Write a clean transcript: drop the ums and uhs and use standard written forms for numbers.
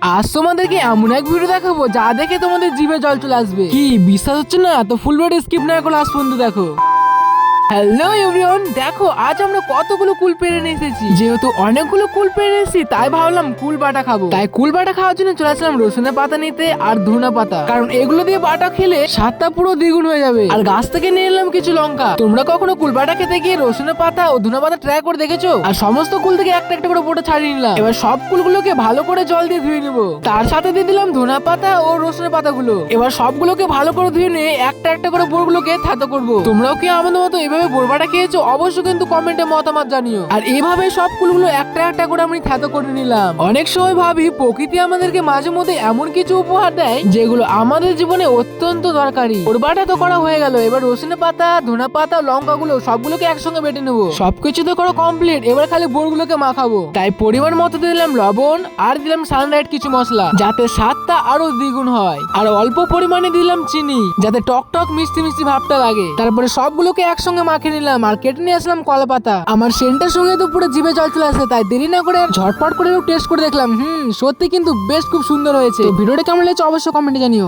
আজ তোমাদেরকে এমন এক ভিডিও দেখাবো যা দেখে তোমাদের জিভে জল চলে আসবে। কি বিশ্বাস হচ্ছে না? তো ফুল ভিডিও স্কিপ না করে লাস্ট পর্যন্ত দেখো। হ্যালো এভরিওয়ান, দেখো আজ আমরা কতগুলো কুল পেরে নিয়ে এসেছি। যেহেতু অনেকগুলো কুল পেরে এসেছি তাই ভাবলাম কুল বাটা খাবো। তাই কুল বাটা খাওয়ার জন্য চলে আসলাম রসুনের পাতা নিতে আর ধনা পাতা, কারণ এগুলো দিয়ে বাটা খেলে স্বাদটা পুরো দ্বিগুণ হয়ে যাবে। আর গাছ থেকে নিয়ে এলাম কিছু লঙ্কা। তোমরা কখনো কুল বাটা খেতে গিয়ে রসুনের পাতা ও ধনা পাতা ট্রাই করে দেখেছো? আর সমস্ত কুল থেকে একটা একটা করে বোটা ছাড়িয়ে নিলাম। এবার সব কুলগুলোকে ভালো করে জল দিয়ে ধুয়ে নেবো। তার সাথে দিয়ে দিলাম ধনা পাতা ও রসুনের পাতাগুলো। এবার সবগুলোকে ভালো করে ধুয়ে নিয়ে একটা একটা করে বোরগুলোকে থেতো করবো। তোমরাও কি আমাদের মতো এভাবে বোরবাটা খেয়েছো? অবশ্যই কিন্তু কমেন্টে মতামত জানিও। আর এইভাবে সব কুলগুলো একটা একটা করে আমি থেতো করে নিলাম। অনেক সময় ভাবি প্রকৃতি আমাদেরকে মাঝে মধ্যে এমন কিছু উপহার দেয় যেগুলো আমাদের জীবনে অত্যন্ত দরকারি। বোরবাটা তো করা হয়ে গেল, এবার রসুনের পাতা, ধনা পাতা, লঙ্কাগুলো সবগুলোকে একসঙ্গে বেটে নেবো। সবকিছু তো করা কমপ্লিট, এবার খালি বোরগুলোকে মাখাবো। তাই পরিমাণ মতো দিলাম লবণ আর দিলাম সানলাইট কিছু মশলা, যাতে স্বাদটা আরো দ্বিগুণ হয়। আর অল্প পরিমাণে দিলাম চিনি, যাতে টক টক মিষ্টি মিষ্টি ভাবটা লাগে। তারপরে সবগুলোকে একসঙ্গে মাখিয়ে নিলাম আর কেটে নিয়ে আসলাম কলা পাতা। আমার সেন্টের সঙ্গে তো পুরো জিভে জল চলে আসে, তাই দেরি না করে ঝটপট করে টেস্ট করে দেখলাম। সত্যি কিন্তু বেশ খুব সুন্দর হয়েছে। ভিডিওটা কেমন লেগেছে অবশ্যই কমেন্টে জানিও।